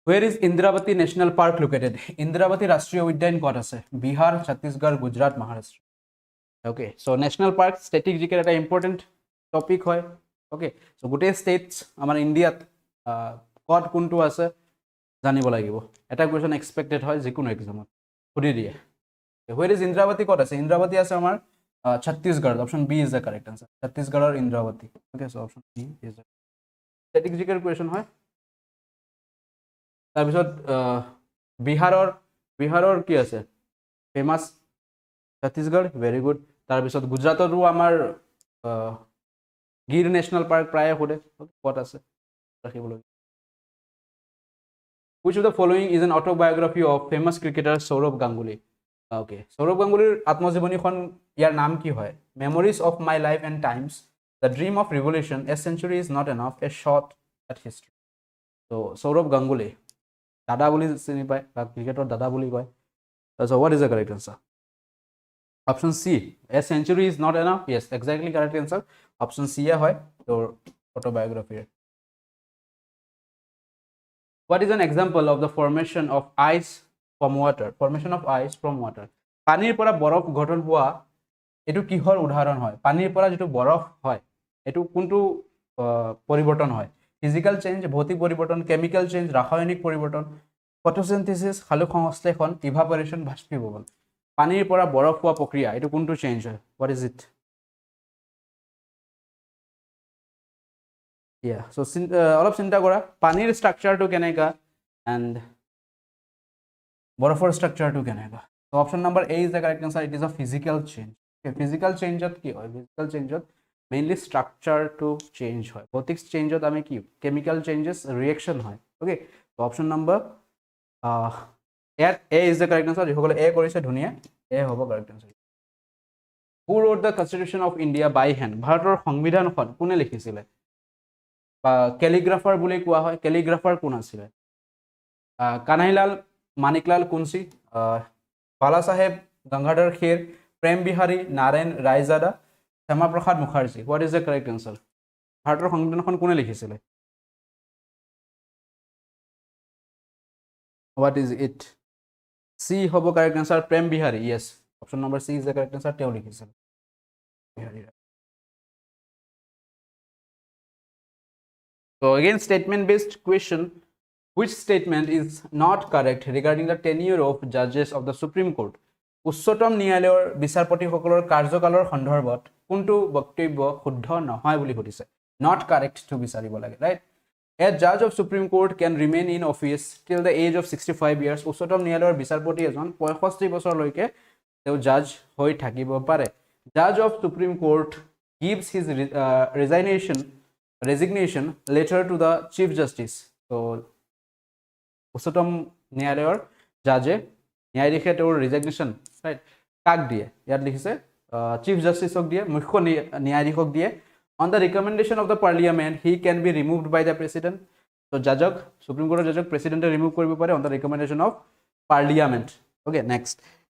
Where is Indravati National Park located? Indravati ৰাষ্ট্ৰীয় উদ্যান ক'ত আছে? বিহাৰ, ছত্তীশগড়, গুজৰাট, মহাৰাষ্ট্ৰ। ওকে, চ' নেশ্যনেল পাৰ্ক ষ্টেটিক জিকেৰ এটা ইম্পৰ্টেণ্ট টপিক হয়। ওকে, চ' গোটেই ষ্টেটছ আমাৰ ইণ্ডিয়াত ক'ত কোনটো আছে জানিব লাগিব। এটা কুৱেশ্যন এক্সপেক্টেড হয় যিকোনো এক্সামত, সুধি দিয়ে। হুৱেৰ ইজ ইন্দ্ৰাৱতী ক'ত আছে? ইন্দ্ৰাৱতী আছে আমাৰ Chhattisgarh. Option B is the correct answer, ছত্তীশগড়ৰ Indravati. Okay, so' option B is the static জিকেৰ কুৱেশ্যন হয়। তাৰপিছত বিহাৰৰ কি আছে? Famous Chhattisgarh, very good. তাৰপিছত গুজৰাটতো আমাৰ গিৰ নেশ্যনেল পাৰ্ক প্ৰায়ে সোধে, ক'ত আছে ৰাখিবলৈ। Which of the following is an autobiography of famous cricketer Sourav Ganguly? Okay, Sourav গাংগুলীৰ আত্মজীৱনীখন ইয়াৰ নাম কি হয়? Memories of my life and times, the dream of revolution, a century is not enough, a shot at history. তো সৌৰভ গাংগুলী দাদা বুলি চিনি পায়, বা ক্ৰিকেটৰ দাদা বুলি কয়। So what is the correct answer? Option C, a century is not enough. Yes, exactly correct answer. Option C হয়। তো autobiography. What is an example of the formation of ice from water? Formation of ice from water. পানীৰ পৰা বৰফ গঠন হোৱা এটো কিহৰ উদাহৰণ হয়? পানীৰ পৰা যেটো বৰফ হয় এটো কোনটো পৰিৱৰ্তন হয়? ফিজিক্যাল চেঞ্জ, ভৌতিক পৰিৱৰ্তন, কেমিক্যাল চেঞ্জ, ৰাসায়নিক পৰিৱৰ্তন, ফটোসিনথেসিস, সালোক সংশ্লেষণ, ইভাপোৰেশন, বাষ্পীভবন. পানীৰ পৰা বৰফ হোৱা প্ৰক্ৰিয়া এটো কোনটো চেঞ্জ হয়? What is it? Yeah, so অলপ চিন্তা কৰা পানীৰ স্ট্ৰাকচাৰটো কেনেকা and বৰফৰ স্ট্ৰাকচাৰটো কেনেকা. So option number A is the correct answer. It is a physical change. Okay, physical change কি হয়? Physical change mainly structure to change হয়. ভৌতিক চেঞ্জত আমি কি chemical changes reaction হয়. Okay, so option number A is the correct answer. যিসকলে A কৰিছে ধুনীয়া, A হ'ব correct answer. Who wrote the Constitution of India by hand? ভাৰতৰ সংবিধানখন কোনে লিখিছিলে? বা ক্যালিগ্ৰাফাৰ বুলি কোৱা হয়. ক্যালিগ্ৰাফাৰ কোন আছিলে? কানাইলাল মানিকলাল কুনসি, বালা সাহেব Gangadhar Kher, Prem Behari Narain Raizada, Shyamaprasad Mukherjee. What is the correct answer? ভাৰতৰ সংবিধানখন কোনে লিখিছিলে? What is it? সি হ'ব correct answer, Prem Bihari. Yes, option number C is the correct answer. তেওঁ লিখিছিল. So again, statement based question. Which statement is not correct regarding the tenure of judges of the Supreme Court? উচ্চতম ন্যায়ালয়ৰ বিচাৰপতিসকলৰ কাৰ্যকালৰ সন্দৰ্ভত কোনটো বক্তব্য শুদ্ধ নহয় বুলি সুধিছে? Not correct to বিচাৰিব লাগে, right? A judge of Supreme Court can remain in office till the age of 65 years. উচ্চতম ন্যায়ালয়ৰ বিচাৰপতি এজন 65 বছৰলৈকে তেওঁ জাজ হৈ থাকিব পাৰে. Judge of Supreme Court gives his resignation letter to the Chief Justice. So উচ্চতম ন্যায়ালয়ৰ জাজে ন্যায়াধীশে তেওঁৰ ৰিজিগনেশ্যন ৰাইট কাক দিয়ে? ইয়াত লিখিছে চিফ জাষ্টিছক দিয়ে, মুখ্য ন্যায়াধীশক দিয়ে. On the recommendation of the parliament he can be removed by the president. ত' জাজক, সুপ্ৰিম কোৰ্টৰ জাজক প্ৰেচিডেণ্টে ৰিমুভ কৰিব পাৰে on the recommendation of parliament. Okay, next.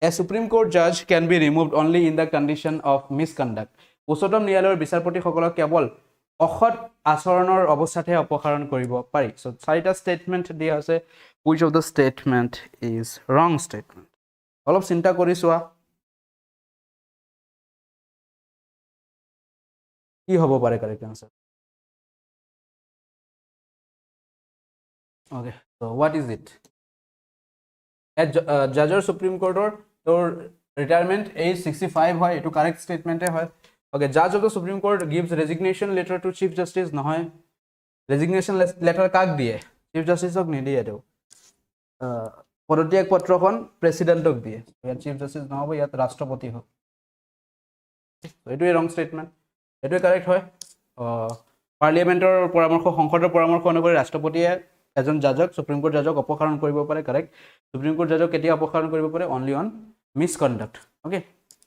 A supreme court জাজ can be removed only in the condition of misconduct. উচ্চতম ন্যায়ালয়ৰ বিচাৰপতিসকলক কেৱল অসৎ আচৰণৰ অৱস্থাতহে অপসাৰণ কৰিব পাৰি. চ' চাৰিটা ষ্টেটমেণ্ট দিয়া আছে. Which of the statement is wrong statement? অলপ চিন্তা কৰি চোৱা কি হ'ব পাৰে correct answer. Okay, so what is it? জাজৰ সুপ্ৰিম কোৰ্টৰ তোৰ ৰিটায়াৰমেণ্ট এজ 65 হয়, এইটো কাৰেক্ট ষ্টেটমেণ্টে হয়. Okay, judge of the Supreme Court gives resignation letter to Chief Justice. নহয়, ৰেজিগনেশ্যন লেটাৰ কাক দিয়ে? চিফ জাষ্টিছক নিদিয়ে. তেওঁ পদত্যাগ পত্ৰখন প্ৰেচিডেণ্টক দিয়ে. ইয়াত চিফ জাষ্টিছ নহ'ব, ইয়াত ৰাষ্ট্ৰপতি হ'ব. এইটোৱে ৰং ষ্টেটমেণ্ট, এইটোৱে কাৰেক্ট হয়. পাৰ্লিয়ামেণ্টৰ পৰামৰ্শ, সংসদৰ পৰামৰ্শ অনুসৰি ৰাষ্ট্ৰপতিয়ে এজন জাজক, সুপ্ৰিম কোৰ্ট জাজক অপসাৰণ কৰিব পাৰে. কাৰেক্ট. সুপ্ৰিম কোৰ্ট জাজক কেতিয়া অপসাৰণ কৰিব পাৰে? Only on misconduct. Okay,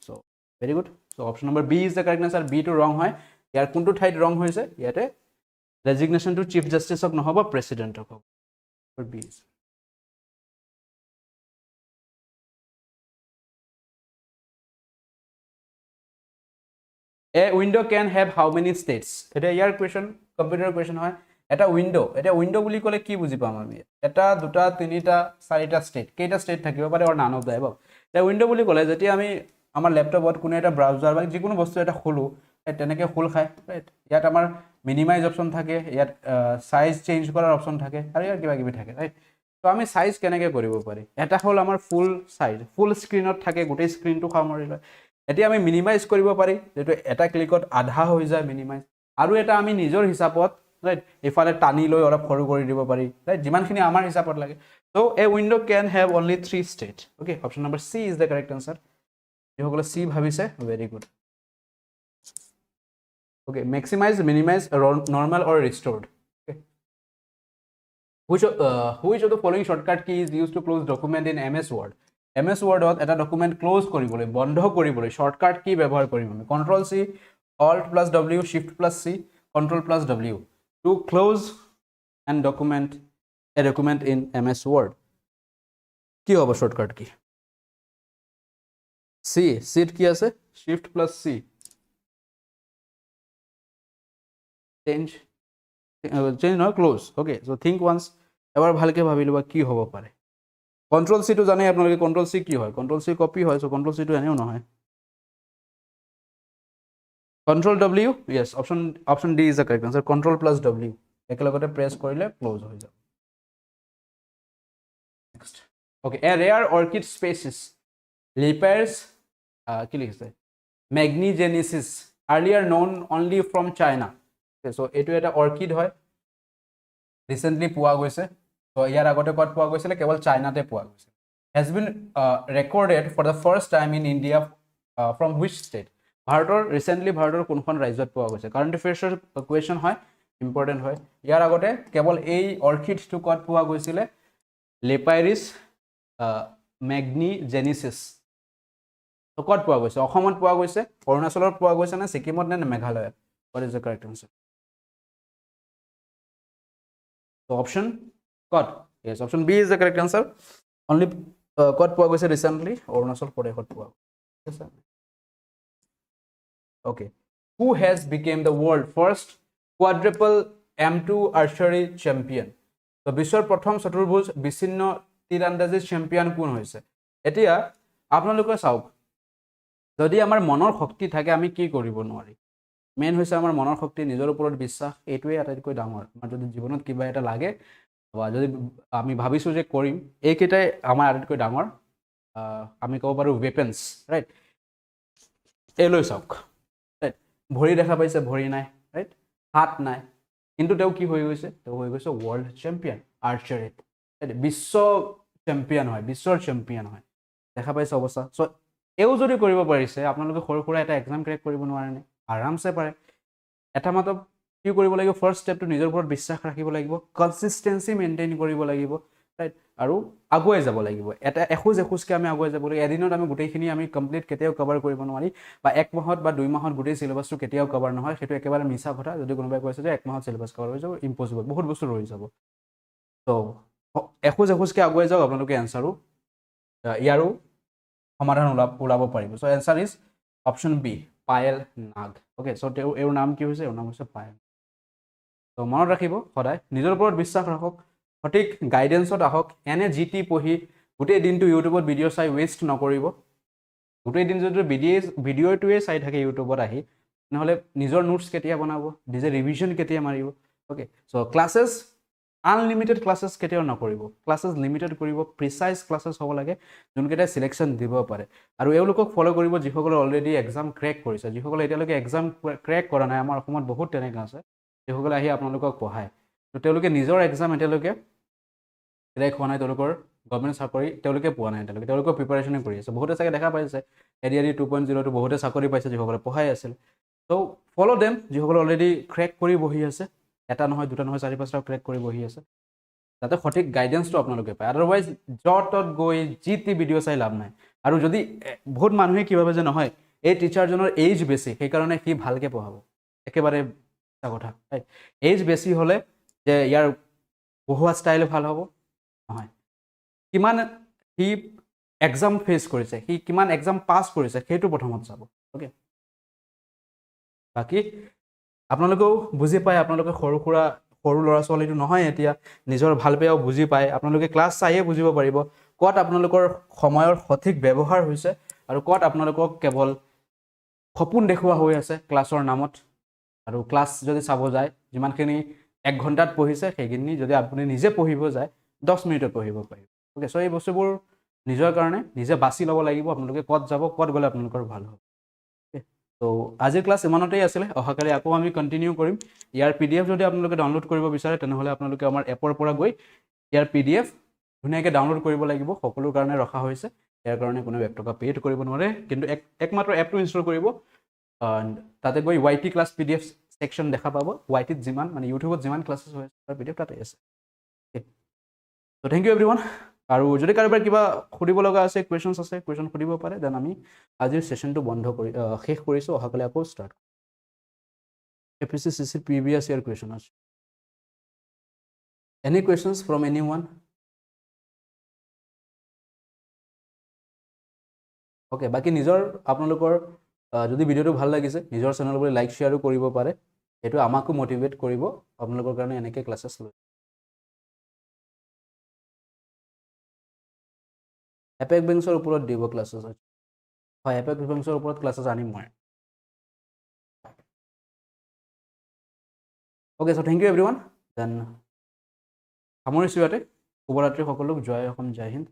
so' very good. So' option number B is the correct answer. বিটো ৰং হয়. ইয়াৰ কোনটো ঠাইত ৰং হৈছে? ইয়াতে ৰেজিগনেশ্যন টু চিফ জাষ্টিছক নহ'ব, প্ৰেচিডেণ্টক হ'ব. B is A window can have how many states? এটা ইয়াৰ কুৱেশ্যন, কম্পিউটাৰ কুৱেশ্যন হয়. এটা উইণ্ড, এতিয়া উইণ্ড বুলি ক'লে কি বুজি পাম আমি? এটা, দুটা, তিনিটা, চাৰিটা ষ্টেট. কেইটা ষ্টেট থাকিব পাৰে? আৰু নান অফ দ্য এবাভ. এতিয়া উইণ্ড বুলি ক'লে যেতিয়া আমি আমাৰ লেপটপত কোনো এটা ব্ৰাউজাৰ বা যিকোনো বস্তু এটা খোলোঁ, তেনেকৈ খোল খায়, ৰাইট? ইয়াত আমাৰ মিনিমাইজ অপশ্যন থাকে, ইয়াত চাইজ চেঞ্জ কৰাৰ অপশ্যন থাকে, আৰু ইয়াত কিবা কিবি থাকে, ৰাইট? ত' আমি চাইজ কেনেকৈ কৰিব পাৰি? এটা হ'ল আমাৰ ফুল চাইজ, ফুল স্ক্ৰীণত থাকে, গোটেই স্ক্ৰীণটো সামৰি লয়. এতিয়া আমি মিনিমাইজ কৰিব পাৰি, যিটো এটা ক্লিকত আধা হৈ যায় মিনিমাইজ. আৰু এটা আমি নিজৰ হিচাপত, ৰাইট, এইফালে টানি লৈ অলপ সৰু কৰি দিব পাৰি, ৰাইট, যিমানখিনি আমাৰ হিচাপত লাগে. ত' a window' can have only 3 state. Okay, option number C is the correct answer. যিসকলে চি ভাবিছে, very good. Okay, maximize, minimize, normal or restored. Which of the following shortcut key is used to close document in MS Word? MS Wordত এটা document close কৰিবলৈ, বন্ধ কৰিবলৈ shortcut কি ব্যৱহাৰ কৰিম আমি? Control C, alt plus W, shift plus C, control plus W to close and document a document in MS Word. কি হ'ব শ্বৰ্টকাট কি? চি. চিত কি আছে? Shift plus C, change change নহয় close okay so' think once এবাৰ ভালকৈ ভাবি ল'বা কি হ'ব পাৰে কণ্ট্ৰল চিটো জানে আপোনালোকে কণ্ট্ৰল চি কি হয় কণ্ট্ৰল চি কপি হয় চ' কণ্ট্ৰল চিটো এনেও নহয় control W yes option D is the correct answer control plus W একেলগতে প্ৰেছ কৰিলে ক্লোজ হৈ যাব next okay a rare orchid species slippers কি লিখিছে মেগনিজেনিচিছ earlier known only from China so' এইটো এটা অৰ্কিড হয় ৰিচেণ্টলি পোৱা গৈছে ত' ইয়াৰ আগতে ক'ত পোৱা গৈছিলে কেৱল চাইনাতে পোৱা গৈছে has been recorded for the first time in India from which state ভাৰতৰ ৰিচেণ্টলি ভাৰতৰ কোনখন ৰাজ্যত পোৱা গৈছে কাৰেণ্ট এফেয়াৰ্ছৰ কুৱেশ্যন হয় ইম্পৰ্টেণ্ট হয় ইয়াৰ আগতে কেৱল এই অৰ্কিডটো ক'ত পোৱা গৈছিলে লেপাইৰিছ মেগনিজেনিচিছ ক'ত পোৱা গৈছে অসমত পোৱা গৈছে অৰুণাচলত পোৱা গৈছে নে ছিকিমত নে মেঘালয়ত what is the correct answer So option what? Yes, option B is the correct answer. Only what পোৱা গৈছে recently অৰুণাচল প্ৰদেশত পোৱা গৈছে okay who has become the world first quadruple M2 archery champion তো বিশ্বৰ প্ৰথম চতুৰ্ভুজ বিচ্ছিন্ন তীৰন্দাজী চেম্পিয়ন কোন হৈছে এতিয়া আপোনালোকে চাওক যদি আমাৰ মনৰ শক্তি থাকে আমি কি কৰিব নোৱাৰি মেইন হৈছে আমাৰ মনৰ শক্তি নিজৰ ওপৰত বিশ্বাস এইটোৱে আটাইতকৈ ডাঙৰ আমাৰ যদি জীৱনত কিবা এটা লাগে বা যদি আমি ভাবিছোঁ যে কৰিম এইকেইটাই আমাৰ আটাইতকৈ ডাঙৰ আমি ক'ব পাৰোঁ ৱেপেন্স ৰাইট এই লৈ চাওক ৰাইট ভৰি দেখা পাইছে ভৰি নাই ৰাইট হাত নাই কিন্তু তেওঁ কি হৈ গৈছে তেওঁ হৈ গৈছে ৱৰ্ল্ড চেম্পিয়ন আৰ্চাৰীত বিশ্ব চেম্পিয়ন হয় বিশ্বৰ চেম্পিয়ন হয় দেখা পাইছে অৱস্থা চ' এও যদি কৰিব পাৰিছে আপোনালোকে সৰু সুৰা এটা এক্সাম ক্ৰেক কৰিব নোৱাৰেনে আৰামছে পাৰে এটা মাত্ৰ কি কৰিব লাগিব ফাৰ্ষ্ট ষ্টেপটো নিজৰ ওপৰত বিশ্বাস ৰাখিব লাগিব কনচিষ্টেঞ্চি মেইনটেইন কৰিব লাগিব ৰাইট আৰু আগুৱাই যাব লাগিব এটা এখোজ এখোজকৈ আমি আগুৱাই যাব লাগিব এদিনত আমি গোটেইখিনি আমি কমপ্লিট কেতিয়াও কভাৰ কৰিব নোৱাৰি বা এক মাহত বা 2 মাহত গোটেই চিলেবাছটো কেতিয়াও কভাৰ নহয় সেইটো একেবাৰে মিছা কথা যদি কোনোবাই কৈছে যে 1 মাহত চিলেবাছ কভাৰ হৈ যাব ইম্পচিবল বহুত বস্তু ৰৈ যাব ত' এখোজ এখোজকৈ আগুৱাই যাওক আপোনালোকে এনচাৰো ইয়াৰো সমাধান ওলাব পাৰিব so' answer is option B Payel Nag okay so' তেওঁ এওৰ নাম কি হৈছে এওৰ নাম হৈছে পায়েল ত' মনত ৰাখিব সদায় নিজৰ ওপৰত বিশ্বাস ৰাখক সঠিক গাইডেঞ্চত আহক এনে জি টি পঢ়ি গোটেই দিনটো ইউটিউবত ভিডিঅ' চাই ৱেষ্ট নকৰিব গোটেই দিন যদি ভিডিঅ'টোৱে চাই থাকে ইউটিউবত আহি নহ'লে নিজৰ নোটছ কেতিয়া বনাব নিজে ৰিভিজন কেতিয়া মাৰিব okay so' classes unlimited classes কেতিয়াও নকৰিব ক্লাছেছ লিমিটেড কৰিব প্ৰিচাইজ ক্লাছেছ হ'ব লাগে যোনকেইটাই চিলেকশ্যন দিব পাৰে আৰু এওঁলোকক ফ'ল' কৰিব যিসকলে অলৰেডি এক্সাম ক্ৰেক কৰিছে যিসকলে এতিয়ালৈকে এক্সাম ক্ৰেক কৰা নাই আমাৰ অসমত বহুত তেনেকুৱা আছে যিসকলে আহি আপোনালোকক পঢ়ায় তো তেওঁলোকে নিজৰ এক্সাম এতিয়ালৈকে ক্ৰেক হোৱা নাই তেওঁলোকৰ গভৰ্ণমেণ্ট চাকৰি তেওঁলোকে পোৱা নাই এতিয়ালৈকে তেওঁলোকৰ প্ৰিপাৰেশ্যনে কৰি আছে বহুতে চাগে দেখা পাইছে ADRE 2.0টো বহুতে চাকৰি পাইছে যিসকলে পঢ়াই আছিল ত' ফ'ল' দেম যিসকলে অলৰেডি ক্ৰেক কৰি বহি আছে এটা নহয় দুটা নহয় 4-5টা ক্ৰেক কৰি বহি আছে যাতে সঠিক গাইডেঞ্চটো আপোনালোকে পায় আদাৰৱাইজ য'ত গৈ যি টি ভিডিঅ' চাই লাভ নাই আৰু যদি বহুত মানুহে কি ভাবে যে নহয় এই টিচাৰজনৰ এইজ বেছি সেইকাৰণে সি ভালকৈ পঢ়াব একেবাৰে এটা কথা ৰাইট এইজ বেছি হ'লে যে ইয়াৰ পঢ়োৱা ষ্টাইল ভাল হ'ব নহয় কিমান সি এক্সাম ফেচ কৰিছে সি কিমান এক্সাম পাছ কৰিছে সেইটো প্ৰথমত চাব অ'কে বাকী আপোনালোকেও বুজি পায় আপোনালোকে সৰু ল'ৰা ছোৱালীটো নহয় এতিয়া নিজৰ ভাল বেয়াও বুজি পায় আপোনালোকে ক্লাছ চাইয়ে বুজিব পাৰিব ক'ত আপোনালোকৰ সময়ৰ সঠিক ব্যৱহাৰ হৈছে আৰু ক'ত আপোনালোকক কেৱল সপোন দেখুওৱা হৈ আছে ক্লাছৰ নামত আৰু ক্লাছ যদি চাব যায় যিমানখিনি 1 ঘণ্টাত পঢ়িছে সেইখিনি যদি আপুনি নিজে পঢ়িব যায় 10 মিনিটত পঢ়িব পাৰিব অ'কে চ' এই বস্তুবোৰ নিজৰ কাৰণে নিজে বাছি ল'ব লাগিব আপোনালোকে ক'ত যাব ক'ত গ'লে আপোনালোকৰ ভাল হ'ব তো আজিৰ ক্লাছ ইমানতেই আছিলে অহাকালি আকৌ আমি কণ্টিনিউ কৰিম ইয়াৰ PDF যদি আপোনালোকে ডাউনলোড কৰিব বিচাৰে তেনেহ'লে আপোনালোকে আমাৰ এপৰ পৰা গৈ ইয়াৰ PDF ধুনীয়াকৈ ডাউনলোড কৰিব লাগিব সকলোৰ কাৰণে ৰখা হৈছে ইয়াৰ কাৰণে কোনো 1 টকা পে'ড কৰিব নোৱাৰে কিন্তু একমাত্ৰ এপটো ইনষ্টল কৰিব তাতে গৈ YT ক্লাছ PDF ছেকশ্যন দেখা পাব YTত যিমান মানে ইউটিউবত যিমান ক্লাছেছ হৈ আছে তাৰ PDF তাতে আছে তো থেংক ইউ এভৰিৱান আৰু যদি কাৰোবাৰ কিবা সুধিব লগা আছে কুৱেশ্যনছ আছে কুৱেশ্যন সুধিব পাৰে দেন আমি আজিৰ ছেশ্যনটো শেষ কৰিছোঁ অহাকালি আকৌ start APSC CC previous year question আছে any questions from anyone okay বাকি নিজৰ আপোনালোকৰ যদি ভিডিঅ'টো ভাল লাগিছে নিজৰ চেনেললৈ লাইক শ্বেয়াৰো কৰিব পাৰে এইটো আমাকো মোটিভেট কৰিব আপোনালোকৰ কাৰণে এনেকৈ ক্লাছেছ লৈ এপেক বেংকছৰ ওপৰত দিব ক্লাছেছ হয় এপেক বেংকছৰ ওপৰত ক্লাছেছ আনিম মই okay so' thank you everyone then সামৰিছোঁ ইয়াতে শুভৰাত্ৰি সকলোক জয় অসম জয় হিন্দ